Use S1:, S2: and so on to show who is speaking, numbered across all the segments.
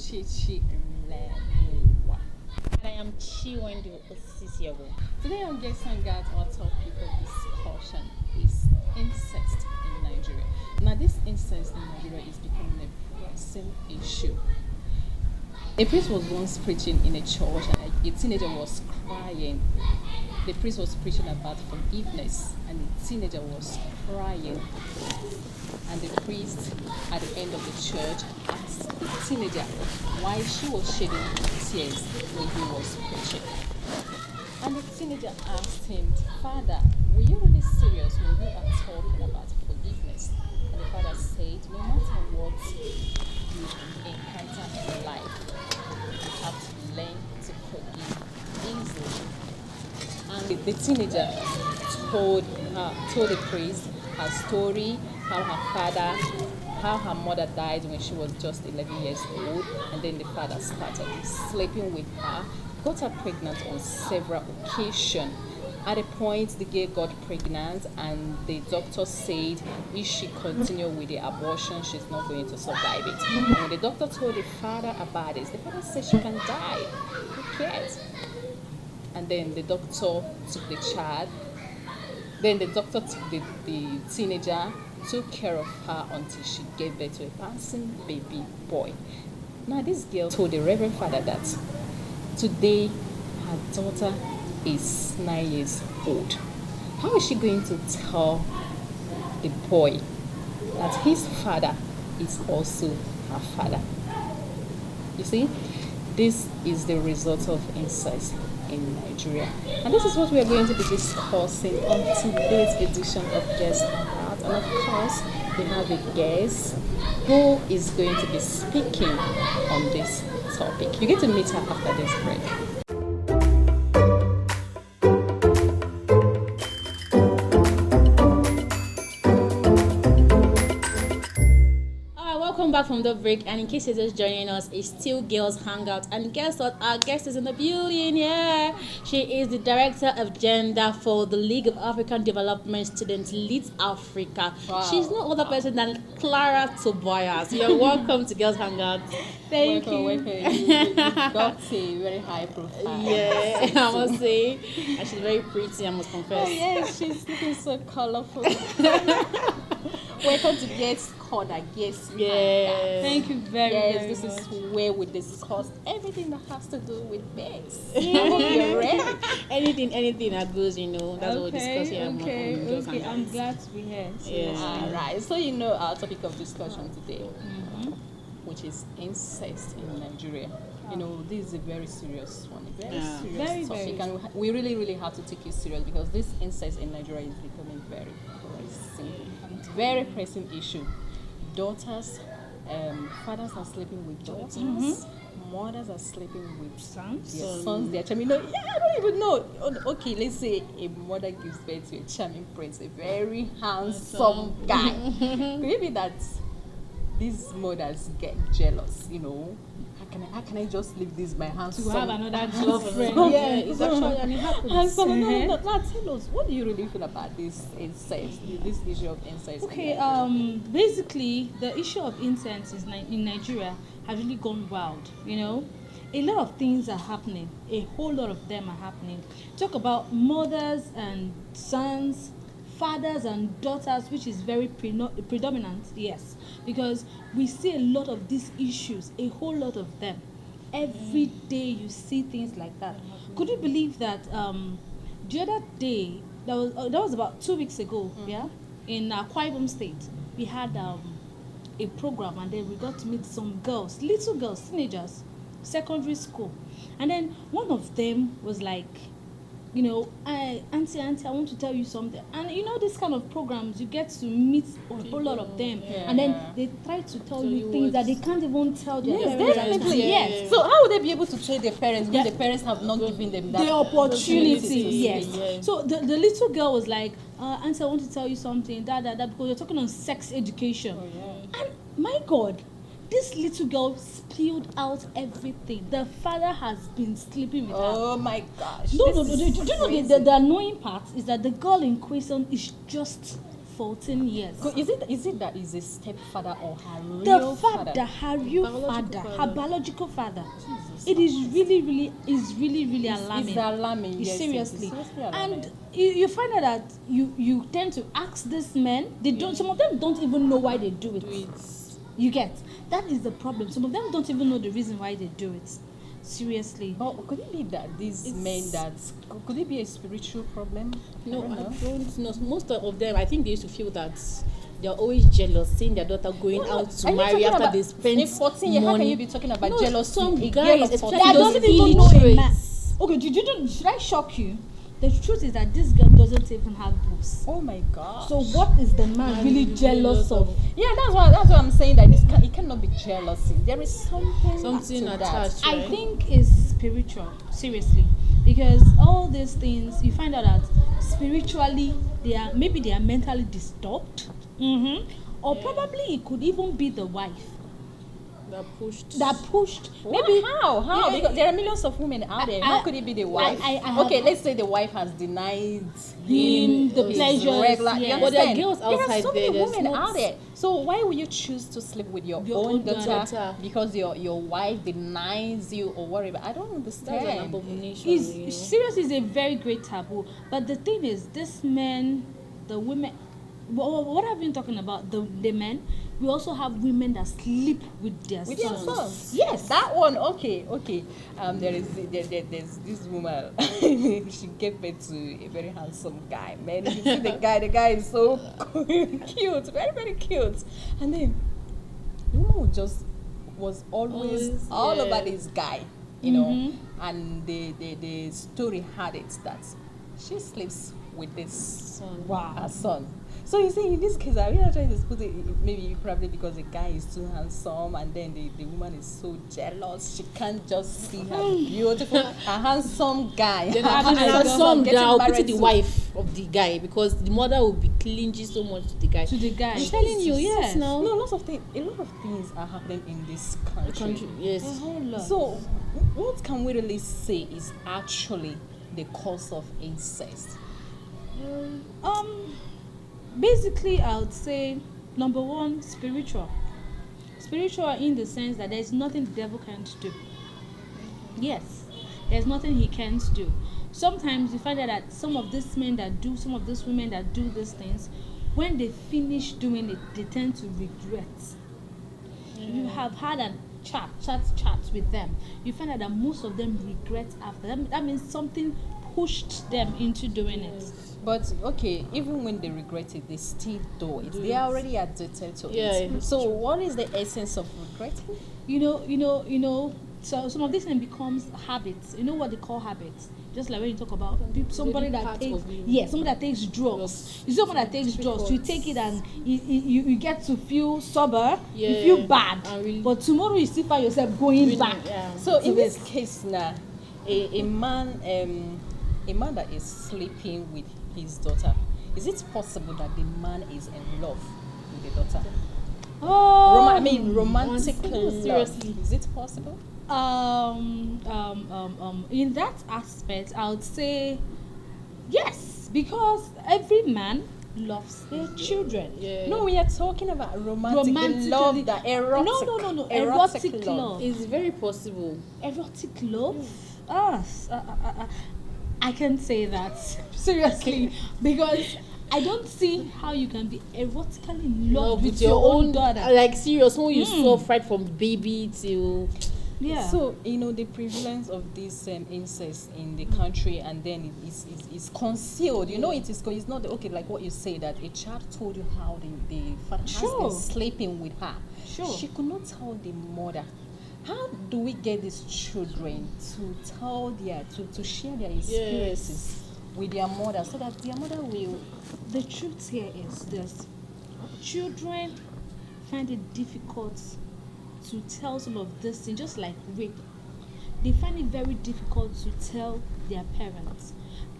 S1: Chichi Mlewa.
S2: And I am Chiwendo Osisiago.
S1: Today on Guest Hangout, our topic of discussion is incest in Nigeria. Now, this incest in Nigeria is becoming a pressing issue. A priest was once preaching in a church and a teenager was crying. The priest was preaching about forgiveness and the teenager was crying. And the priest at the end of the church asked the teenager why she was shedding tears when he was preaching. And the teenager asked him, "Father, were you really serious when you are talking about forgiveness?" And the father said, "No matter what you encounter in life, you have to learn to forgive easily." And the teenager told the priest her story, how her mother died when she was just 11 years old, and then the father started sleeping with her, got her pregnant on several occasions. At a point, the girl got pregnant, and the doctor said if she continued with the abortion, she's not going to survive it. And when the doctor told the father about it, the father said she can die. Who cares? And then the doctor took the child. Then the doctor took the teenager, took care of her until she gave birth to a bouncing baby boy. Now this girl told the Reverend Father that today her daughter is 9 years old. How is she going to tell the boy that his father is also her father? You see, this is the result of incest in Nigeria. And this is what we are going to be discussing on today's edition of Guest Hangout. And of course, we have a guest who is going to be speaking on this topic. You get to meet her after this break.
S2: Welcome back from the break, and in case you're just joining us, it's still Girls Hangout, and guess what? Our guest is in the building. Yeah, she is the director of gender for the League of African Development Students, Leads Africa.
S1: Wow.
S2: She's no other person than Clara Tobias. You're welcome to Girls Hangout.
S1: Thank you. You've got a very high profile.
S2: Yeah, I must say, and she's very pretty. I must confess.
S1: Oh yes, she's looking so colorful. Welcome to Guest Corner. Yes.
S2: Yeah.
S3: Thank you very
S1: this
S3: much.
S1: is where we discuss everything that has to do with babes. You're ready?
S2: Anything that goes, that's what we discuss here.
S3: Okay. I'm glad to be here.
S2: Yeah.
S1: All right. So our topic of discussion today, which is incest in Nigeria. This is a very serious one, serious topic,
S3: very.
S1: and we really, really have to take it serious because this incest in Nigeria is becoming very pressing issue. Daughters, fathers are sleeping with daughters. Mothers are sleeping with
S3: Sons.
S1: their sons. Their charming. I don't even know. Okay, let's say a mother gives birth to a charming prince, a very handsome guy. Could it be that these mothers get jealous? How can I just leave this my handsome
S3: To have another girlfriend.
S1: Yeah,
S2: it's actually, and it happens.
S1: And so, now tell us, what do you really feel about this incest, this issue of incest?
S3: Okay, basically, the issue of incest in Nigeria has really gone wild, A lot of things are happening. A whole lot of them are happening. Talk about mothers and sons, fathers and daughters, which is very predominant, yes. Because we see a lot of these issues, a whole lot of them. Every day you see things like that. Could you believe that the other day, that was about 2 weeks ago, in Akwa Ibom State, we had a program, and then we got to meet some girls, little girls, teenagers, secondary school. And then one of them was like, auntie, I want to tell you something. And this kind of programs, you get to meet a whole lot of them, and then they try to tell you things that they can't even tell their parents.
S1: Definitely.
S3: Yes.
S1: So how would they be able to tell their parents when the parents have not given them that
S3: the opportunity?
S1: Yes.
S3: Yes. So the little girl was like, auntie, I want to tell you something, because you're talking on sex education. And my God, this little girl spilled out everything. The father has been sleeping with her.
S1: Oh my gosh.
S3: No. Do you know the annoying part is that the girl in question is just 14 years.
S1: Is it that is a stepfather or her real
S3: The
S1: father?
S3: father, her real
S2: Biological
S3: father, her
S2: father.
S3: biological father.
S1: Jesus
S3: It is really alarming.
S1: It's alarming.
S3: It's
S1: Yes,
S3: seriously.
S1: It's seriously alarming.
S3: And you find out that you tend to ask these men. They don't. Some of them don't even know why they do it. You get that is the problem. Some of them don't even know the reason why they do it. Seriously.
S1: But could it be that these men could it be a spiritual problem?
S2: No,
S1: I
S2: I
S1: don't know.
S2: don't know. Most of them, I think they used to feel that they're always jealous, seeing their daughter going out to
S1: Are you
S2: marry
S1: talking
S2: after
S1: about
S2: they spent
S1: in 14 years? How can
S2: money.
S1: you be talking about
S2: No,
S1: jealousy?
S2: some
S1: A
S2: guys,
S1: girl of
S2: especially
S1: 14
S3: That
S2: those
S3: doesn't even know a man.
S2: illiterates.
S3: Okay, should I shock you? The truth is that this girl doesn't even have boobs.
S1: Oh my god.
S3: So what is the man really jealous of?
S1: Yeah, that's what I'm saying, that it cannot be jealousy. There is something to
S2: attached.
S1: that.
S3: I think is spiritual, seriously, because all these things you find out that spiritually they are mentally disturbed, or probably it could even be the wife
S2: That pushed.
S3: maybe
S1: How?
S3: Yeah,
S1: Because there are millions of women out there. How could it be the wife? Okay, let's say the wife has denied
S3: him the
S1: his
S3: pleasures,
S1: regular. You
S3: yes.
S2: But there are
S1: understand?
S2: girls
S1: There are
S2: outside
S1: so many
S2: there, there's
S1: women
S2: not-
S1: out there. So why would you choose to sleep with your
S3: Your
S1: own
S3: own
S1: daughter because your wife denies you or whatever? I don't understand.
S2: That's an abomination.
S3: is seriously is a very great taboo. But the thing is, this men, the women, what I've been talking about, the men, we also have women that sleep with their
S1: With your
S3: sons.
S1: sons.
S3: Yes.
S1: That one, okay. There's this woman. She gave birth to a very handsome guy. Man, you see the guy is so cute, very, very cute. And then the woman was always all over this guy, you know. And the story had it that she sleeps with this her son. So you see, in this case, I really trying to put it maybe probably because the guy is too handsome, and then the woman is so jealous. She can't just see her beautiful, a handsome guy.
S2: Then
S3: having
S2: and
S3: a
S2: some
S1: getting
S2: girl
S1: married
S2: pity the
S1: to-
S2: wife of the guy because the mother will be clinging so much to the guy.
S3: guy.
S2: I'm telling you, yes, now.
S1: No, a lot of things are happening in this country.
S2: Yes.
S3: A whole lot.
S1: So, what can we really say is actually the cause of incest?
S3: Basically, I would say number one, spiritual. Spiritual in the sense that there's nothing the devil can't do. Yes, there's nothing he can't do. Sometimes you find out that some of these men that do, some of these women that do these things, when they finish doing it, they tend to regret. You have had a chat with them. You find out that most of them regret after. That means something pushed them into doing it.
S1: But okay, even when they regret it, they still do it. They are already addicted to it.
S2: Yeah.
S1: So what is the essence of regretting?
S3: You know. So some of this then becomes habits. You know what they call habits? Just like when you talk about somebody that
S2: part
S3: takes,
S2: of you.
S3: somebody that takes drugs. You see someone that takes drugs, you take it and you get to feel sober, you
S2: Yeah.
S3: feel bad,
S2: And really-
S3: but tomorrow you still find yourself going back.
S2: Yeah.
S1: So in
S3: to
S1: this
S3: it.
S1: case now, a man that is sleeping with his daughter, is it possible that the man is in love with the daughter?
S3: Oh,
S1: Romantic love.
S2: Seriously.
S1: Is it possible?
S3: In that aspect, I would say yes, because every man loves their children.
S2: Yeah.
S1: No, we are talking about romantic love, that erotic.
S3: No. Erotic love.
S2: It's very possible.
S3: Erotic love? I can say that seriously because I don't see how you can be erotically in love with your own daughter.
S2: Like serious, when you saw right from baby till
S3: Yeah.
S1: So the prevalence of this incest in the country, and then it is concealed. It is. It's not okay like what you say that a child told you how the father has been sleeping with her.
S3: Sure.
S1: She could not tell the mother. How do we get these children to tell to share their experiences with their mother so that their mother will?
S3: The truth here is this: children find it difficult to tell some of this things, just like rape. They find it very difficult to tell their parents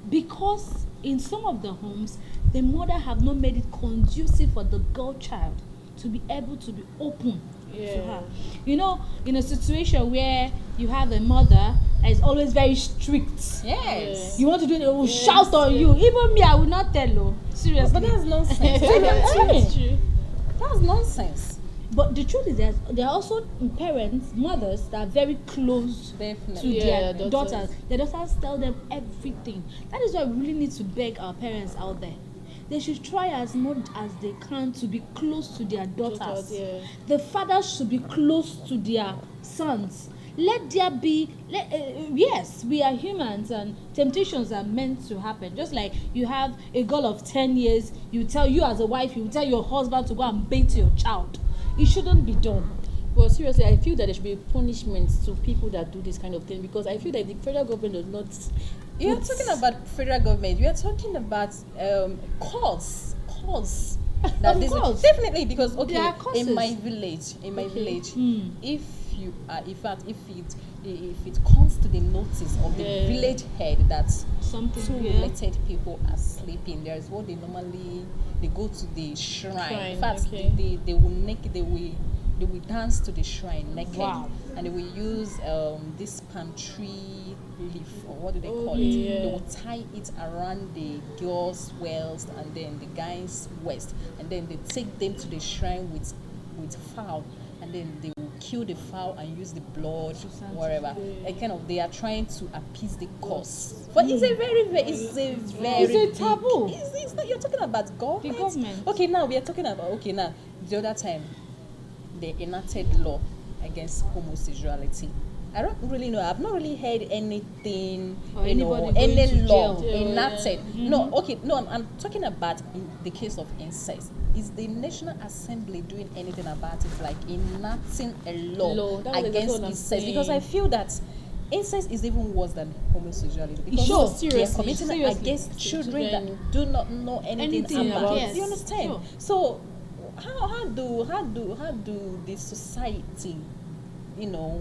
S3: because in some of the homes, the mother have not made it conducive for the girl child to be able to be open to her. You know, in a situation where you have a mother that is always very strict.
S1: Yes.
S3: You want to do it, they will shout on you. Even me, I will not tell you. Seriously.
S1: But that's nonsense.
S2: It's true.
S1: That's nonsense.
S3: But the truth is that there are also parents, mothers that are very close to
S1: Definitely.
S3: their
S2: daughters.
S3: daughters. Their daughters tell them everything. That is why we really need to beg our parents out there. They should try as much as they can to be close to their daughters.
S2: Yeah.
S3: The fathers should be close to their sons. Let there be, yes, we are humans and temptations are meant to happen. Just like you have a girl of 10 years, you as a wife, you tell your husband to go and beat your child. It shouldn't be done.
S2: Well, seriously, I feel that there should be punishments to people that do this kind of thing, because I feel that the federal government does not.
S1: You're talking about federal government. You're talking about courts. That
S3: Of
S1: this
S3: course.
S1: definitely, because
S3: There are
S1: okay,
S3: causes.
S1: in my village,
S3: Mm.
S1: if you are, in fact, if it comes to the notice of the
S2: Yeah.
S1: village head that
S3: Something,
S1: two
S3: yeah.
S1: related people are sleeping, there's what they normally go to the shrine. In fact,
S2: okay.
S1: they will naked, they will dance to the shrine naked,
S3: Wow.
S1: and they will use this palm tree leaf, or what do they call it?
S2: yeah.
S1: They will tie it around the girl's waist and then the guy's waist, and then they take them to the shrine with fowl, and then they will kill the fowl and use the blood, whatever. And kind of they are trying to appease the cause. But it's a very
S3: It's a
S1: big-
S3: taboo.
S1: It's not. You're talking about government.
S3: The government.
S1: Okay, now we are talking about now the other time they enacted law against homosexuality. I don't really know. I've not really heard anything,
S3: Or
S1: you know,
S3: anybody going
S1: any
S3: to
S1: law
S3: jail.
S1: enacted. No, okay, no. I'm talking about in the case of incest. Is the National Assembly doing anything about it, like enacting a law
S2: That was exactly
S1: against
S2: what I'm
S1: incest?
S2: saying.
S1: Because I feel that incest is even worse than homosexuality, because
S3: Sure,
S1: they are
S2: seriously,
S1: committing
S3: seriously.
S1: against children that
S2: Children.
S1: do not know anything,
S3: Anything
S1: about.
S3: about- yes,
S1: You understand?
S3: sure.
S1: So how do the society, you know,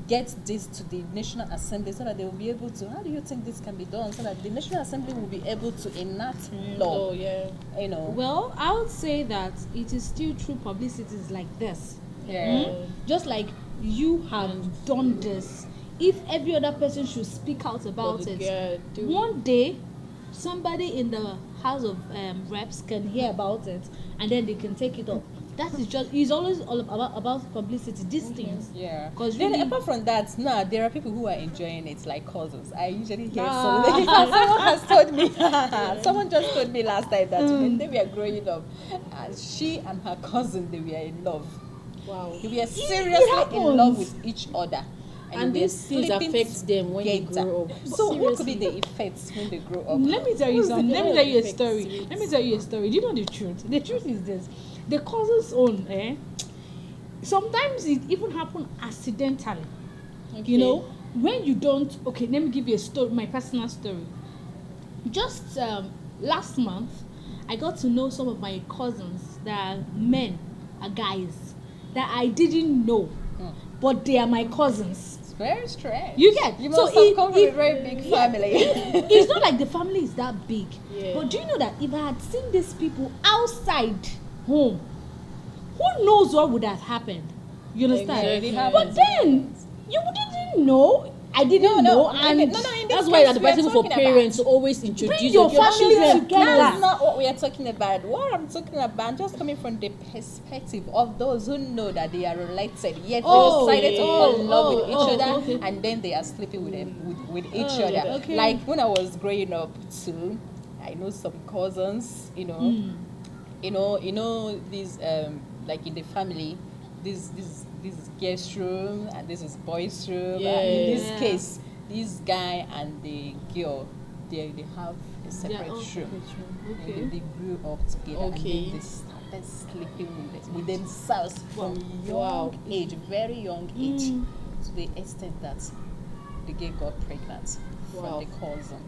S1: get this to the National Assembly so that they will be able to? How do you think this can be done so that the National Assembly will be able to enact law?
S2: Oh yeah.
S1: You know.
S3: Well, I would say that it is still through publicities like this.
S1: Yeah.
S3: Just like you have done this, if every other person should speak out about
S2: But
S3: it,
S2: yeah,
S3: one day somebody in the House of Reps can hear about it and then they can take it up. That is just, it's always all about publicity, these things.
S1: Yeah.
S3: 'Cause
S1: Then
S3: really-
S1: apart from that, now there are people who are enjoying it, like cousins. I usually hear
S3: Ah.
S1: someone has told me. Someone just told me last time that when they were growing up, she and her cousin, they were in love.
S2: Wow.
S1: They were seriously in love with each other.
S2: And
S1: they were
S2: these things
S1: sleeping
S2: affect them when they
S1: together.
S2: grow up.
S1: So what could be
S2: Seriously.
S1: the effects when they grow up?
S3: Let me tell you something. Let me tell you a
S2: Perfect
S3: story.
S2: sweet.
S3: Let me tell you a story. Do you know the truth? The truth is this: the causes own. Sometimes it even happen accidentally. You know, when you don't. Okay, let me give you a story. My personal story. Just last month, I got to know some of my cousins that are men, are guys that I didn't know, but they are my cousins.
S1: It's very strange.
S3: You get?
S1: You
S3: So
S1: must have
S3: it-
S1: come from a
S3: it-
S1: very big family.
S3: It's not like the family is that big.
S2: Yeah.
S3: But do you know that if I had seen these people outside home, who knows what would have happened? You understand?
S2: Exactly.
S3: But then you didn't know. I didn't know, and
S1: in this
S2: That's why
S1: case,
S2: it's
S1: we are
S2: advisable for
S1: talking about-
S2: parents to always introduce
S3: your family
S2: children.
S3: together.
S1: That's not what we are talking about. What I'm talking about, I'm just coming from the perspective of those who know that they are related, yet
S3: Oh,
S1: they decided to fall in love with each other,
S3: okay.
S1: and then they are sleeping with them with each
S2: Oh,
S1: other.
S3: okay.
S1: Like when I was growing up too, I know some cousins, you know these like in the family, this is girls' room and this is boys' room. And in this
S3: Yeah.
S1: case, this guy and the girl, they have a separate
S3: own
S1: room.
S3: separate room.
S1: And
S3: Okay.
S1: they grew up together, and
S2: Okay.
S1: then they started sleeping with themselves from young
S2: Wow.
S1: age, very young age, to the extent that the girl got pregnant
S2: Wow.
S1: from the cousin.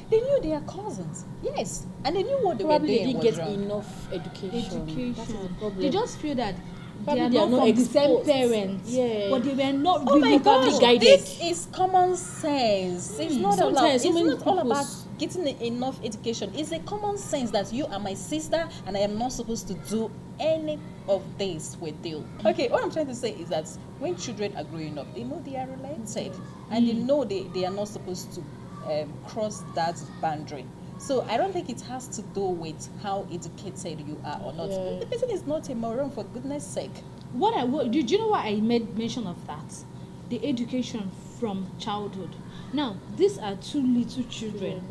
S1: They knew they are cousins, yes, and they knew what they
S2: Probably
S1: were
S2: they
S1: doing
S2: didn't
S1: was
S2: get
S1: wrong.
S2: enough education. That is the problem.
S3: They just feel that
S2: Probably
S3: they are not from the same
S2: exposed.
S3: parents.
S2: Yeah.
S3: But they were not
S1: Oh my
S3: really
S1: God!
S2: properly guided.
S1: This is common sense. It's not
S2: Sometimes
S1: about.
S2: so
S1: It's
S2: many
S1: not all
S2: people
S1: about getting enough education. It's a common sense that you are my sister, and I am not supposed to do any of this with you. Okay, what I'm trying to say is that when children are growing up, they know they are related, and they know they are not supposed to cross that boundary. So I don't think it has to do with how educated you are or not. The person is not a moron, for goodness sake.
S3: Do you know why I made mention of that? The education from childhood. Now, these are two little children.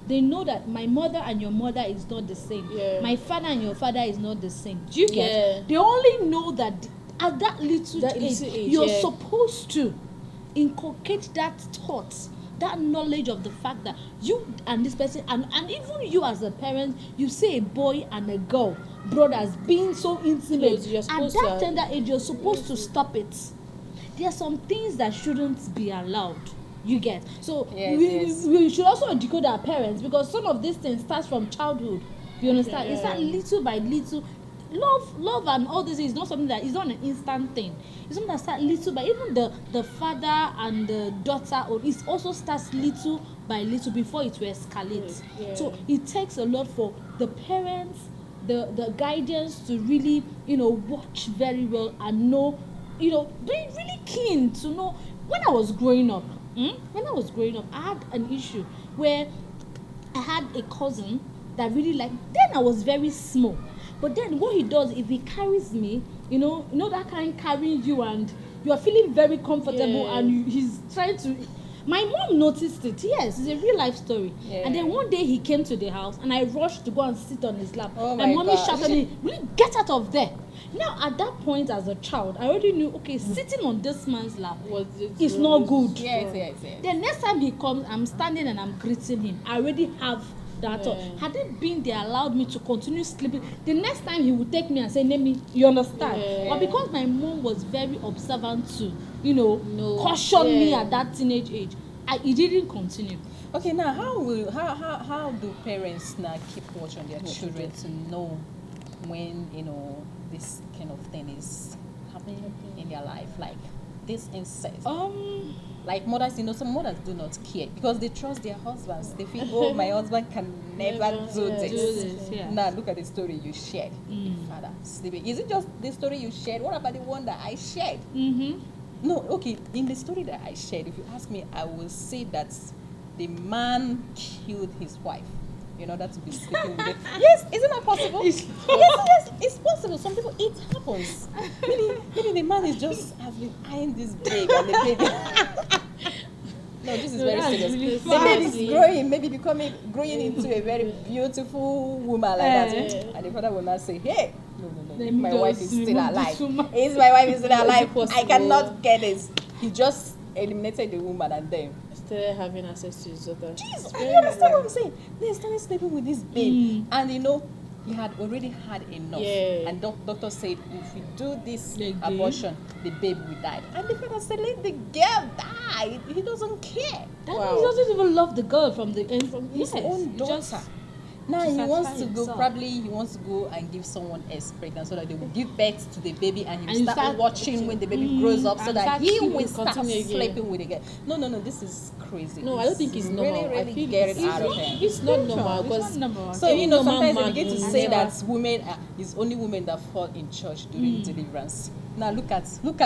S3: They know that my mother and your mother is not the same. My father and your father is not the same. Do you get? They only know that at that little age, you're supposed to inculcate that thought, that knowledge of the fact that you and this person, and even you as a parent, you see a boy and a girl, brothers, being so intimate. At that tender age, you're supposed to stop it. There are some things that shouldn't be allowed. You get? So we should also educate our parents, because some of these things starts from childhood. You understand? It's that little by little. Love and all this is not something that is not an instant thing. It's something that starts little by, even the father and the daughter, or it also starts little by little before it will escalate. So it takes a lot for the parents, the guidance to really, watch very well and know, be really keen to know. When I was growing up, I had an issue where I had a cousin that really then I was very small. But then what he does, if he carries me, that kind carrying you and you are feeling very comfortable and he's trying to. My mom noticed it. Yes, it's a real life story. And then one day he came to the house and I rushed to go and sit on his lap. My mommy shouted at me, "Really, get out of there." Now at that point as a child, I already knew, okay, sitting on this man's lap is not good.
S1: Yes.
S3: The next time he comes, I'm standing and I'm greeting him. I already have that. Had it been they allowed me to continue sleeping, the next time he would take me and say, "Nemi," you understand? But because my mom was very observant to, caution me at that teenage age, it didn't continue.
S1: Okay, now how do parents now keep watch on their children to know when this kind of thing is happening in their life, like this incest? Like mothers, some mothers do not care because they trust their husbands. They think, oh, my husband can never do this. Now look at the story you shared. Father sleeping. Is it just the story you shared? What about the one that I shared? No, okay. In the story that I shared, if you ask me, I will say that the man killed his wife in order to be sleeping with it. Yes, isn't that possible? Yes, it's possible. Some people, it happens. Maybe the man is just has been eyeing this babe and the baby. No, this is very serious. Really the baby is growing, maybe growing into a very beautiful woman like that. And the father will not say, "Hey, no, my wife is still alive. Is my wife is still alive? I cannot get this." He just eliminated the woman and then
S2: started having access to his daughter.
S1: Jesus, you understand what I'm saying? They started sleeping with this babe, and he had already had enough. And doctor said, if we do this abortion, the babe will die. And the father said, let the girl die. He doesn't care.
S3: He doesn't even love the girl from
S1: his own daughter. Now he wants to go and give someone else pregnant so that they will give birth to the baby and he will start watching when the baby grows up so that he will start sleeping with the girl. No, this is crazy.
S2: No, I don't think it's normal.
S1: Really, really get it out of him.
S2: It's not normal because
S1: so sometimes they begin to say that women it's only women that fall in church during deliverance. Now look at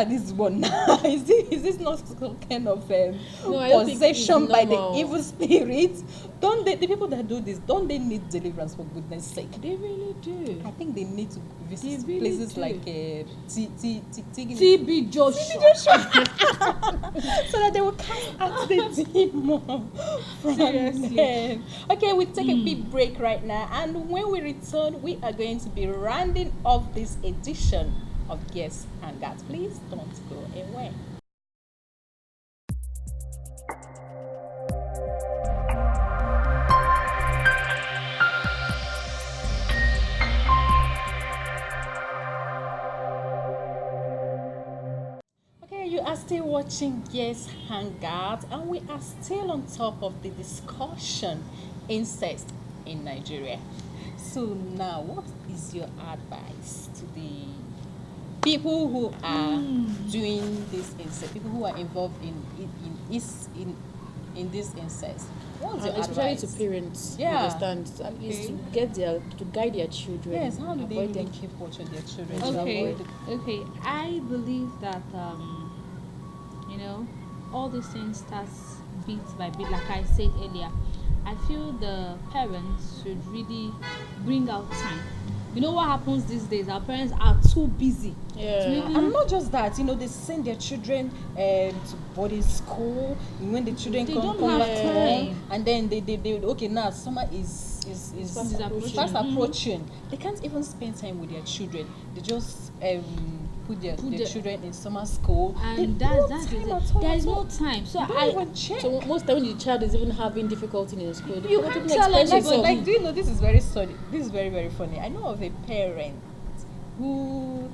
S1: this one now. Is this not some kind of possession by the evil spirit? Don't the people that do this, don't they need deliverance, for goodness sake?
S3: They really do.
S1: I think they need to visit places like
S3: TB Joshua.
S1: So that they will cast out the demon from them. Okay, we take a quick break right now, and when we return, we are going to be rounding off this edition of Guest Hangout. Please don't go away. Okay, you are still watching Guest Hangout, and we are still on top of the discussion incest in Nigeria. So now, what is your advice to the people who are doing this incest, people who are involved in this incest? What's your
S2: especially
S1: advice?
S2: to parents,
S1: Yeah.
S2: you understand, is
S1: Okay.
S2: to guide their children.
S1: Yes, how do they
S2: avoid
S1: really
S2: them.
S1: keep watch on their children to
S3: Okay,
S1: avoid
S3: okay. I believe that all these things starts bit by bit. Like I said earlier, I feel the parents should really bring out time. You know what happens these days? Our parents are too busy.
S2: Yeah.
S1: And not just that, they send their children to boarding school. And when the children
S3: They
S1: come
S3: don't have
S1: back home,
S3: time.
S1: and then they okay, now summer is
S2: fast approaching.
S1: fast approaching. They can't even spend time with their children. They just put their children in summer school.
S3: And
S1: There's
S3: that's
S1: no
S3: it.
S1: time at all,
S3: There is
S1: at
S3: no
S1: all.
S3: time. So
S1: You don't
S3: I
S1: even check.
S2: So most time when the child is even having difficulty in school, the
S3: You
S2: parent
S3: can't
S2: even
S3: tell
S2: express
S3: anybody.
S2: itself.
S1: Like, do you know, this is very funny. This is very, very funny. I know of a parent who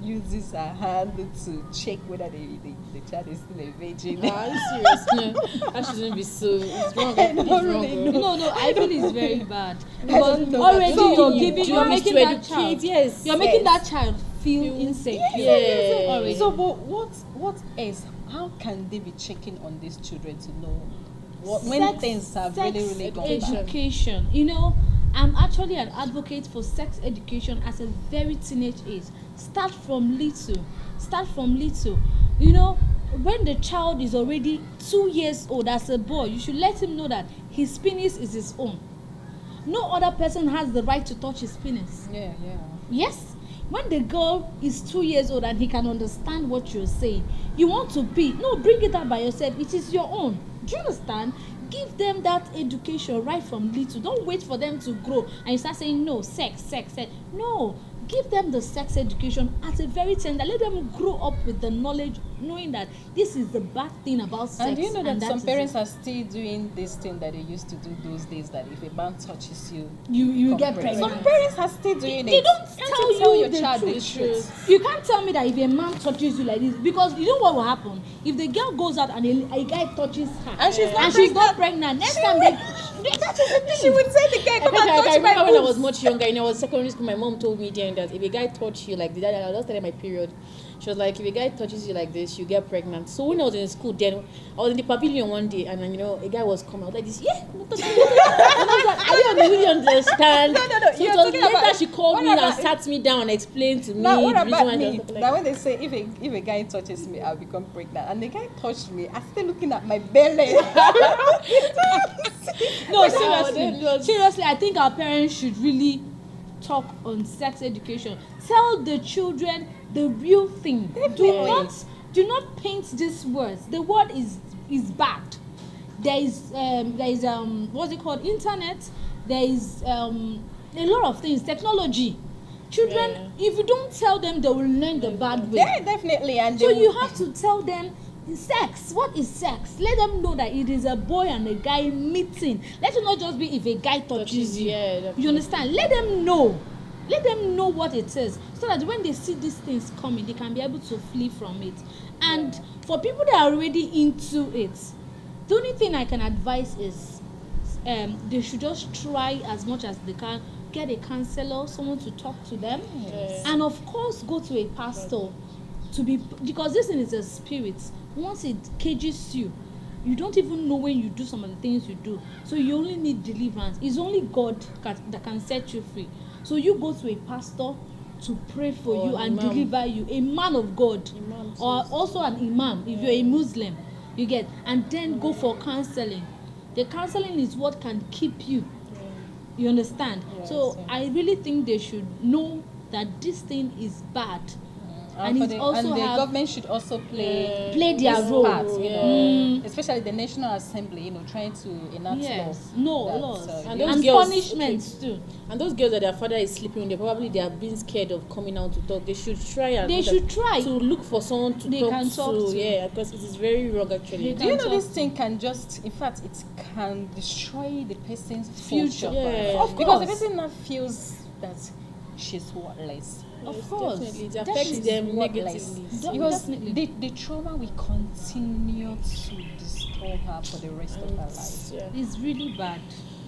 S1: uses her hand to check whether the child is still a virgin.
S2: Are you serious? No, that shouldn't be so. It's wrong.
S1: I
S2: It's
S1: don't
S2: wrong.
S1: really
S2: bro.
S1: know.
S3: no, I feel it's very bad
S1: don't
S3: because
S1: know.
S3: already
S1: So
S3: you're
S1: you
S3: giving,
S1: do
S3: you're
S1: this
S3: making
S2: to
S3: that
S2: educate,
S3: child,
S2: yes.
S3: you're making
S1: Yes.
S3: that child feel insecure.
S2: Yeah.
S3: Already.
S1: So, but what else? How can they be checking on these children to know when things have really, really gone bad?
S3: education. I'm actually an advocate for sex education at a very teenage age. Start from little. When the child is already 2 years old as a boy, you should let him know that his penis is his own. No other person has the right to touch his penis.
S1: Yeah.
S3: Yes. When the girl is 2 years old and he can understand what you're saying, you want to pee, no, bring it out by yourself. It is your own. Do you understand? Give them that education right from little. Don't wait for them to grow and you start saying no, sex. No, give them the sex education at a very tender. Let them grow up with the knowledge, knowing that this is the bad thing about sex.
S1: And do you know that some
S3: is
S1: parents
S3: it.
S1: are still doing this thing that they used to do those days, that if a man touches you,
S3: you get
S1: come
S3: pregnant.
S1: Some parents are still doing
S3: They
S1: it.
S3: don't
S1: Can't
S3: tell
S1: tell
S3: you
S1: your
S3: the
S1: child the
S3: truth.
S1: truth.
S3: You can't tell me that if a man touches you like this, because you know what will happen if the girl goes out and a guy touches her
S1: And she's not
S3: pregnant. Next time that is the thing.
S1: She would say the guy, come and
S2: I
S1: touch my
S2: remember when I was
S1: boobs.
S2: much younger, and I was secondary school, my mom told me then that if a guy touched you like this, I was starting my period. She was like, if a guy touches you like this, you get pregnant. So when I was in school, then I was in the pavilion one day, and then, a guy was coming. I was like this, no touching. And I was like, I didn't really understand.
S1: No.
S2: So
S1: You're
S2: it was
S1: talking
S2: later
S1: about-
S2: she called
S1: what
S2: me and
S1: about-
S2: sat me down and explained to me
S1: Now what
S2: the reason
S1: about
S2: why I
S1: me?
S2: was like,
S1: Now when they say if a guy touches me, I'll become pregnant, and the guy touched me, I'm still looking at my belly.
S3: No,
S2: then-
S3: seriously, I think our parents should really talk on sex education. Tell the children the real thing.
S1: Definitely.
S3: Do not paint these words. The word is bad. There is what's it called? Internet. There is a lot of things. Technology. Children, if you don't tell them, they will learn the bad way.
S1: Yeah, definitely. And
S3: So
S1: they
S3: you
S1: will-
S3: have to tell them sex. What is sex? Let them know that it is a boy and a guy meeting. Let it not just be if a guy touches you.
S2: Yeah, definitely.
S3: You understand? Let them know. Let them know what it is, so that when they see these things coming, they can be able to flee from it. And for people that are already into it, the only thing I can advise is they should just try as much as they can, get a counselor, someone to talk to them, and of course go to a pastor because this thing is a spirit. Once it cages you, you don't even know when you do some of the things you do, so you only need deliverance. It's only God that can set you free. So you go to a pastor to pray for
S2: Or
S3: you
S2: an
S3: and
S2: imam.
S3: deliver you, a man of God,
S2: Imam too.
S3: or also an imam if you're a Muslim, you get, and then go for counseling. The counseling is what can keep you. You understand? So I really think they should know that this thing is bad. And
S1: for
S3: it
S1: the,
S3: also
S1: and the
S3: have-
S1: government should also play
S3: their
S1: this
S3: role.
S1: part,
S3: Mm.
S1: especially the National Assembly, trying to enact
S3: Yes,
S1: laws.
S3: laws
S2: And
S1: you
S2: those
S3: and
S2: girls-
S3: punishments too.
S2: And those girls that their father is sleeping with, they are being scared of coming out to talk. They should try and
S3: They should try.
S2: to look for someone to
S3: They
S2: talk,
S3: can talk to.
S2: Yeah, because it is very wrong actually.
S3: They
S1: Do you know
S3: Can
S1: this
S3: talk
S1: thing can just, in fact, it can destroy the person's
S3: Future.
S1: future.
S2: Yeah.
S3: Of
S1: Because the
S3: course.
S1: person now feels that she's worthless.
S3: Of
S2: Yes,
S3: course.
S2: definitely. It
S3: That
S2: affects
S3: is
S2: them
S1: worthless.
S2: negatively.
S1: Because
S3: Definitely.
S1: the trauma will continue to disturb her for the rest of her life.
S2: Yeah.
S3: It's really bad.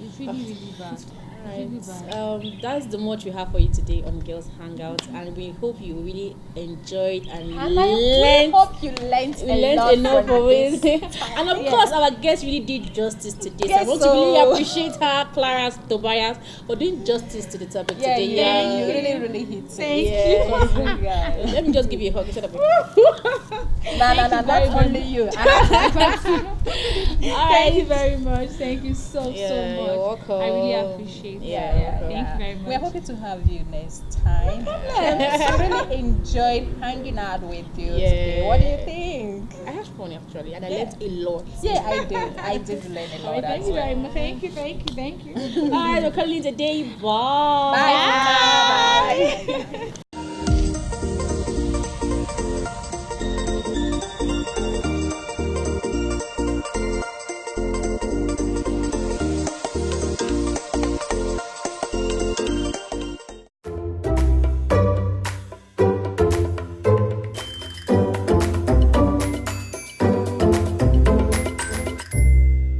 S3: It's really, really bad. It's really bad.
S2: That's the much we have for you today on Girls Hangout, and we hope you really enjoyed and
S1: And I
S2: learned.
S1: hope you learned
S2: We
S1: a
S2: learned
S1: lot
S2: enough
S1: from
S2: of it.
S1: this.
S2: And of course, our guest really did justice today. So I
S1: Yes,
S2: want to really
S1: so-
S2: appreciate her, Clara Tobias, for doing justice to the topic
S1: Yeah,
S2: today.
S1: yeah, you really, really hit it.
S3: Thank
S2: Yeah.
S1: Yeah.
S2: Let me just give you a hug instead of a
S1: No, not only you.
S3: Thank you very much. Thank you so
S2: Yeah,
S3: much.
S2: you're welcome.
S3: I really appreciate it.
S2: Yeah,
S3: Thank you very much.
S1: We're hoping to have you next time. So really enjoyed hanging out with you today. What do you think?
S2: I had fun actually, and I
S1: Yeah.
S2: learned a lot.
S1: Yeah, I did. I did learn a lot.
S2: Thank
S1: as
S2: you
S1: well.
S2: very much.
S3: Thank you.
S2: Alright, we're calling it a day. Bye.
S1: Bye. Bye.